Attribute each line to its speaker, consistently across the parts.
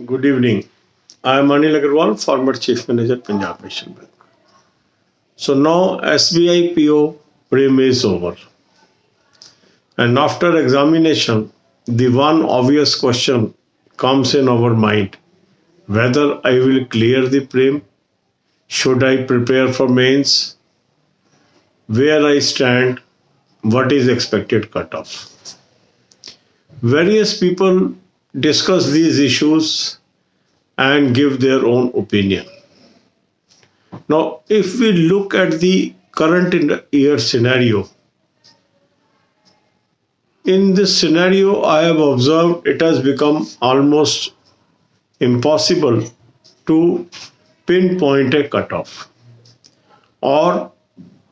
Speaker 1: Good evening. I am Anil Agarwal, former Chief Manager, Punjab National Bank. So now SBI PO Prem is over. And after examination, the one obvious question comes in our mind whether I will clear the Prem, should I prepare for mains, where I stand, what is expected cutoff. Various people discuss these issues and give their own opinion. Now, if we look at the current year scenario, in this scenario, I have observed it has become almost impossible to pinpoint a cutoff or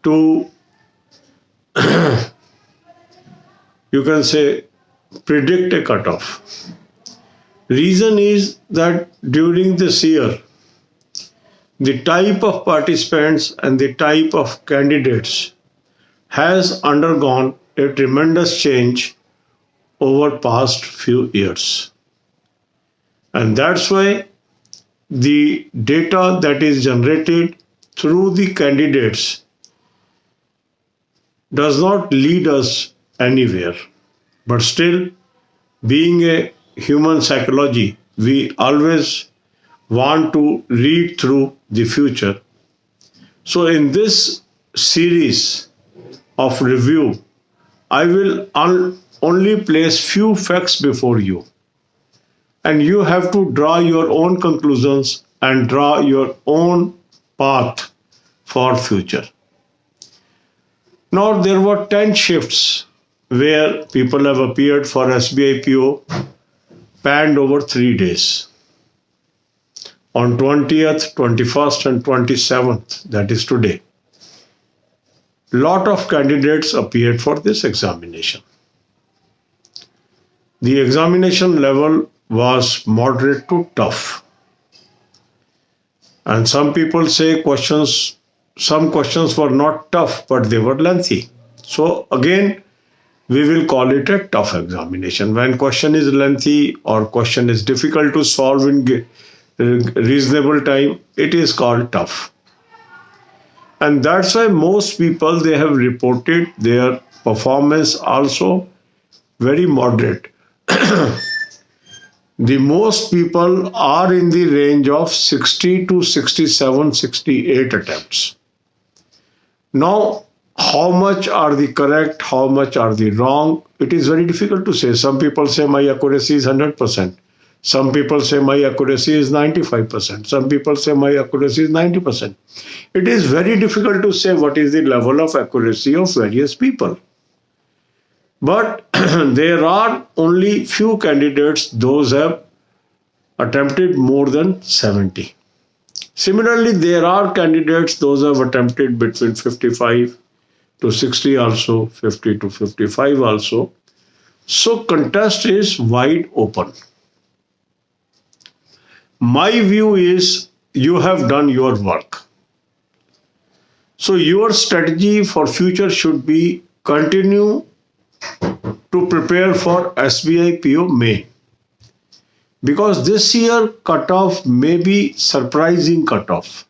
Speaker 1: to, you can say, predict a cutoff. Reason is that during this year, the type of participants and the type of candidates has undergone a tremendous change over past few years. And that's why the data that is generated through the candidates does not lead us anywhere. But still, being a human psychology, we always want to read through the future. So in this series of review, I will only place few facts before you, and you have to draw your own conclusions and draw your own path for future. Now there were 10 shifts where people have appeared for SBI PO panned over 3 days. On 20th, 21st and 27th, that is today, lot of candidates appeared for this examination. The examination level was moderate to tough. And some people say some questions were not tough, but they were lengthy. So again, we will call it a tough examination. When question is lengthy or question is difficult to solve in reasonable time, it is called tough. And that's why most people, they have reported their performance also very moderate. The most people are in the range of 60 to 67, 68 attempts. Now, how much are the correct, how much are the wrong? It is very difficult to say. Some people say my accuracy is 100%. Some people say my accuracy is 95%. Some people say my accuracy is 90%. It is very difficult to say what is the level of accuracy of various people. But there are only few candidates, those have attempted more than 70. Similarly, there are candidates, those have attempted between 55 to 60 also, 50 to 55 also. So contest is wide open. My view is you have done your work. So your strategy for future should be continue to prepare for SBI PO May. Because this year cutoff may be surprising cutoff.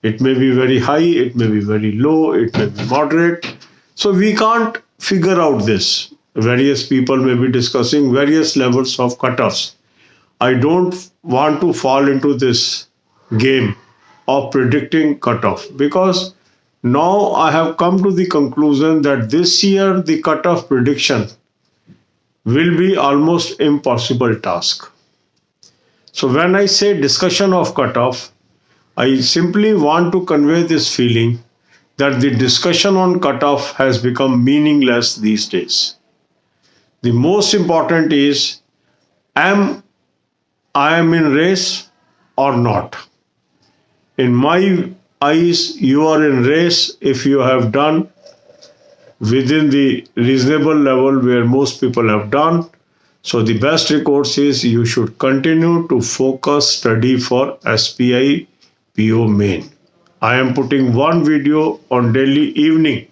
Speaker 1: It may be very high, it may be very low, it may be moderate. So we can't figure out this. Various people may be discussing various levels of cutoffs. I don't want to fall into this game of predicting cutoff, because now I have come to the conclusion that this year the cutoff prediction will be almost impossible task. So when I say discussion of cutoff, I simply want to convey this feeling that the discussion on cutoff has become meaningless these days. The most important is, I am in race or not. In my eyes, you are in race if you have done within the reasonable level where most people have done. So the best recourse is you should continue to focus study for SBI PO main. I am putting one video on daily evening.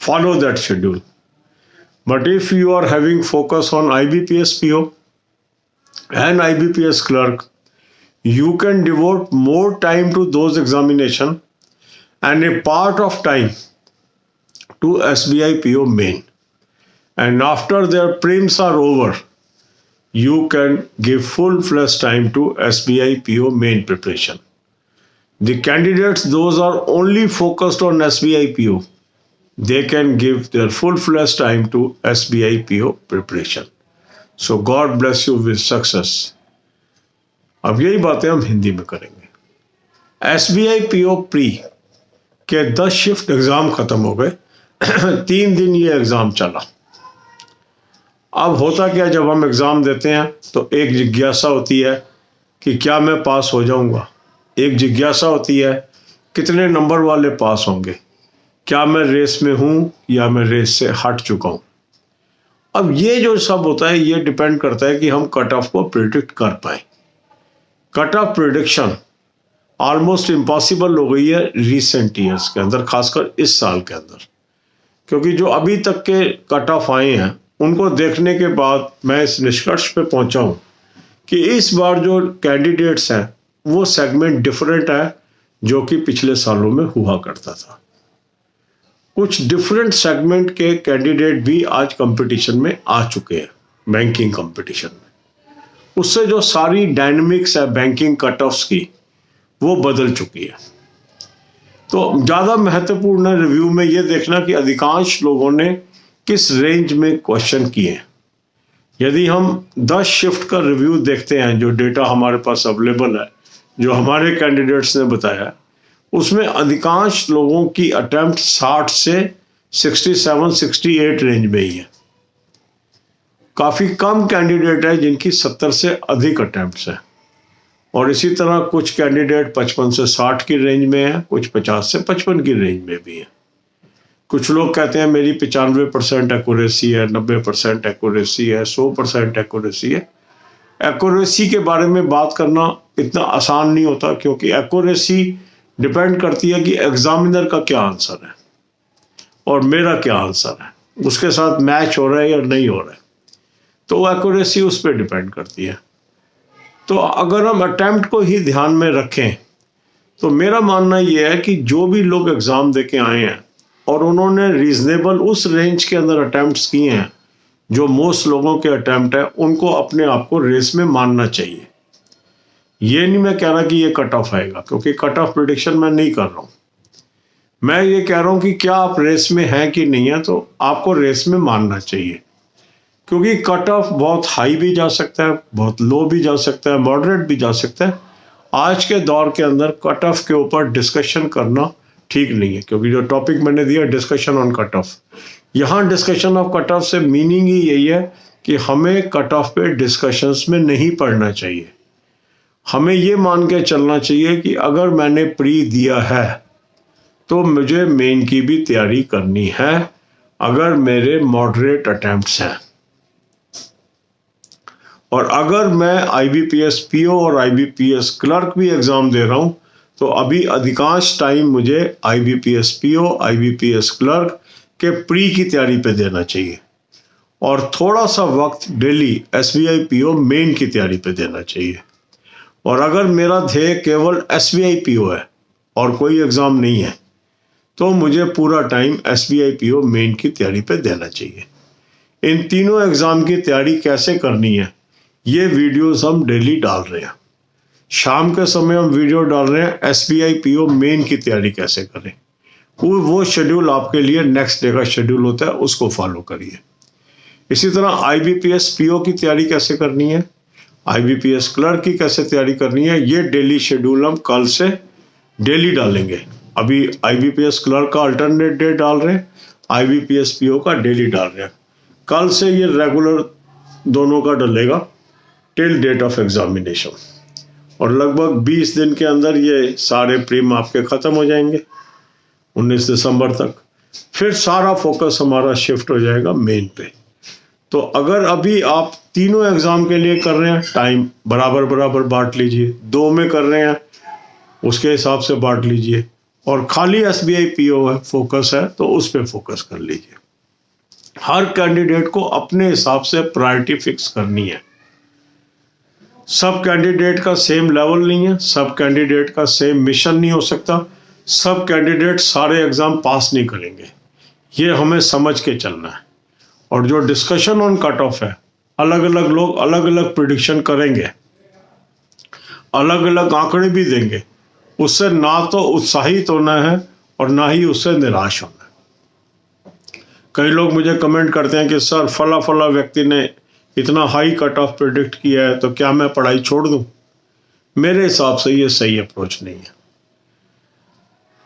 Speaker 1: Follow that schedule. But if you are having focus on IBPS PO, an IBPS clerk, you can devote more time to those examination and a part of time to SBI PO main. And after their prelims are over, you can give full-fledged time to SBI PO main preparation. The candidates, those are only focused on SBI PO, they can give their full-fledged time to SBI PO preparation. So God bless you with success. अब यही बातें हम हिंदी में करेंगे। SBI PO pre के 10 shift exam खत्म हो गए। 3 दिन ये एग्जाम चला। अब होता क्या, जब हम एग्जाम देते हैं तो एक जिज्ञासा होती है कि क्या मैं पास हो जाऊंगा, एक जिज्ञासा होती है कितने नंबर वाले पास होंगे, क्या मैं रेस में हूं या मैं रेस से हट चुका हूं। अब ये जो सब होता है ये डिपेंड करता है कि हम कट ऑफ को प्रिडिक्ट कर पाए। Cut off prediction almost impossible हो गई है रिसेंट ईयर्स के अंदर, खासकर इस साल के अंदर, क्योंकि जो अभी तक के कट ऑफ आए हैं उनको देखने के बाद मैं इस निष्कर्ष पे पहुंचा हूं कि इस बार जो कैंडिडेट्स हैं वो सेगमेंट डिफरेंट है जो कि पिछले सालों में हुआ करता था। कुछ डिफरेंट सेगमेंट के कैंडिडेट भी आज कंपटीशन में आ चुके हैं, बैंकिंग कंपटीशन में। उससे जो सारी डायनेमिक्स है बैंकिंग कट ऑफ्स की वो बदल चुकी है। तो ज़्यादा महत्वपूर्ण है रिव्यू में ये देखना कि अधिकांश लोगों ने किस रेंज में क्वेश्चन किए हैं। यदि हम 10 शिफ्ट का रिव्यू देखते हैं, जो डेटा हमारे पास अवेलेबल है, जो हमारे कैंडिडेट्स ने बताया, उसमें अधिकांश लोगों की अटेम्प्ट 60 से 67-68 रेंज में ही है। काफ़ी कम कैंडिडेट है जिनकी 70 से अधिक अटेम्प्ट्स हैं, और इसी तरह कुछ कैंडिडेट 55 से 60 की रेंज में है, कुछ 50 से 55 की रेंज में भी है। कुछ लोग कहते हैं मेरी 95% एक्यूरेसी है, 90% एक्यूरेसी है, 100% एक्यूरेसी है। एक्यूरेसी के बारे में बात करना इतना आसान नहीं होता, क्योंकि एक्यूरेसी डिपेंड करती है कि एग्जामिनर का क्या आंसर है और मेरा क्या आंसर है, उसके साथ मैच हो रहा है या नहीं हो रहा है। तो एक्यूरेसी उस पर डिपेंड करती है। तो अगर हम अटेम्प्ट को ही ध्यान में रखें तो मेरा मानना यह है कि जो भी लोग एग्ज़ाम दे के आए हैं और उन्होंने रीजनेबल उस रेंज के अंदर अटेम्प्ट्स किए हैं जो मोस्ट लोगों के अटेम्प्ट है, उनको अपने आप को रेस में मानना चाहिए। ये नहीं मैं कह रहा कि ये कट ऑफ आएगा, क्योंकि कट ऑफ प्रेडिक्शन मैं नहीं कर रहा हूँ। मैं ये कह रहा हूँ कि क्या आप रेस में हैं कि नहीं है, तो आपको रेस में मानना चाहिए, क्योंकि कट ऑफ बहुत हाई भी जा सकता है, बहुत लो भी जा सकता है, मॉडरेट भी जा सकता है। आज के दौर के अंदर कट ऑफ के ऊपर डिस्कशन करना ठीक नहीं है, क्योंकि जो टॉपिक मैंने दिया डिस्कशन ऑन कट ऑफ, यहाँ डिस्कशन ऑफ कट ऑफ से मीनिंग ही यही है कि हमें कट ऑफ पे डिस्कशंस में नहीं पढ़ना चाहिए। हमें ये मान के चलना चाहिए कि अगर मैंने प्री दिया है तो मुझे मेन की भी तैयारी करनी है, अगर मेरे मॉडरेट अटेम्प्ट्स हैं। और अगर मैं IBPS PO और IBPS क्लर्क भी एग्ज़ाम दे रहा हूँ तो अभी अधिकांश टाइम मुझे IBPS PO, IBPS क्लर्क के प्री की तैयारी पे देना चाहिए, और थोड़ा सा वक्त डेली SBI PO मेन की तैयारी पे देना चाहिए। और अगर मेरा ध्येय केवल SBI PO है और कोई एग्ज़ाम नहीं है तो मुझे पूरा टाइम SBI PO मेन की तैयारी पे देना चाहिए। इन तीनों एग्ज़ाम की तैयारी कैसे करनी है ये वीडियोस हम डेली डाल रहे हैं। शाम के समय हम वीडियो डाल रहे हैं SBI PO मेन की तैयारी कैसे करें। वो शेड्यूल आपके लिए नेक्स्ट डे का शेड्यूल होता है, उसको फॉलो करिए। इसी तरह IBPS PO की तैयारी कैसे करनी है, IBPS क्लर्क की कैसे तैयारी करनी है, ये डेली शेड्यूल हम कल से डेली डालेंगे। अभी IBPS क्लर्क का अल्टरनेट डे डाल रहे हैं, IBPS PO का डेली डाल रहे हैं। कल से ये रेगुलर दोनों का डलेगा टिल डेट ऑफ एग्जामिनेशन, और लगभग 20 दिन के अंदर ये सारे प्रीम आपके ख़त्म हो जाएंगे 19 दिसंबर तक। फिर सारा फोकस हमारा शिफ्ट हो जाएगा मेन पे। तो अगर अभी आप तीनों एग्ज़ाम के लिए कर रहे हैं, टाइम बराबर बराबर बांट लीजिए। 2 में कर रहे हैं उसके हिसाब से बांट लीजिए, और खाली SBI PO है, फोकस है तो उस पर फोकस कर लीजिए। हर कैंडिडेट को अपने हिसाब से प्रायोरिटी फिक्स करनी है। सब कैंडिडेट का सेम लेवल नहीं है, सब कैंडिडेट का सेम मिशन नहीं हो सकता, सब कैंडिडेट सारे एग्ज़ाम पास नहीं करेंगे, ये हमें समझ के चलना है। और जो डिस्कशन ऑन कट ऑफ है, अलग अलग लोग अलग अलग प्रिडिक्शन करेंगे, अलग अलग आंकड़े भी देंगे, उससे ना तो उत्साहित होना है और ना ही उससे निराश होना है। कई लोग मुझे कमेंट करते हैं कि सर फला फला व्यक्ति ने इतना हाई कट ऑफ प्रिडिक्ट किया है, तो क्या मैं पढ़ाई छोड़ दूं? मेरे हिसाब से ये सही अप्रोच नहीं है।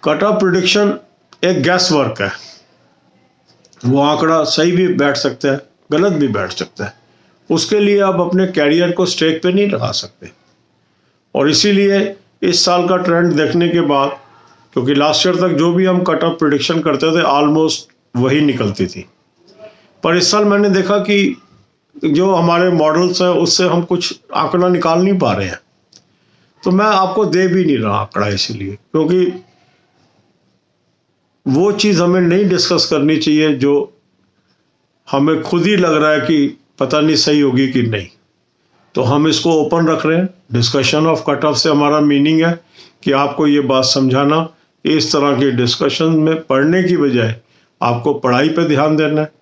Speaker 1: कट ऑफ प्रिडिक्शन एक गैस वर्क है, वो आंकड़ा सही भी बैठ सकता है, गलत भी बैठ सकता है, उसके लिए आप अपने कैरियर को स्टेक पे नहीं लगा सकते। और इसीलिए इस साल का ट्रेंड देखने के बाद, क्योंकि लास्ट ईयर तक जो भी हम कट ऑफ प्रिडिक्शन करते थे ऑलमोस्ट वही निकलती थी, पर इस साल मैंने देखा कि जो हमारे मॉडल्स हैं उससे हम कुछ आंकड़ा निकाल नहीं पा रहे हैं, तो मैं आपको दे भी नहीं रहा आंकड़ा, इसीलिए क्योंकि वो चीज़ हमें नहीं डिस्कस करनी चाहिए जो हमें खुद ही लग रहा है कि पता नहीं सही होगी कि नहीं। तो हम इसको ओपन रख रहे हैं। डिस्कशन ऑफ कट ऑफ से हमारा मीनिंग है कि आपको ये बात समझाना, इस तरह के डिस्कशन में पढ़ने की बजाय आपको पढ़ाई पे ध्यान देना है।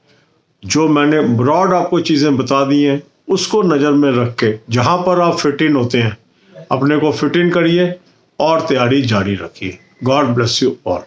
Speaker 1: जो मैंने ब्रॉड आपको चीज़ें बता दी हैं उसको नज़र में रख के जहाँ पर आप फिट इन होते हैं अपने को फिट इन करिए और तैयारी जारी रखिए। God bless you all.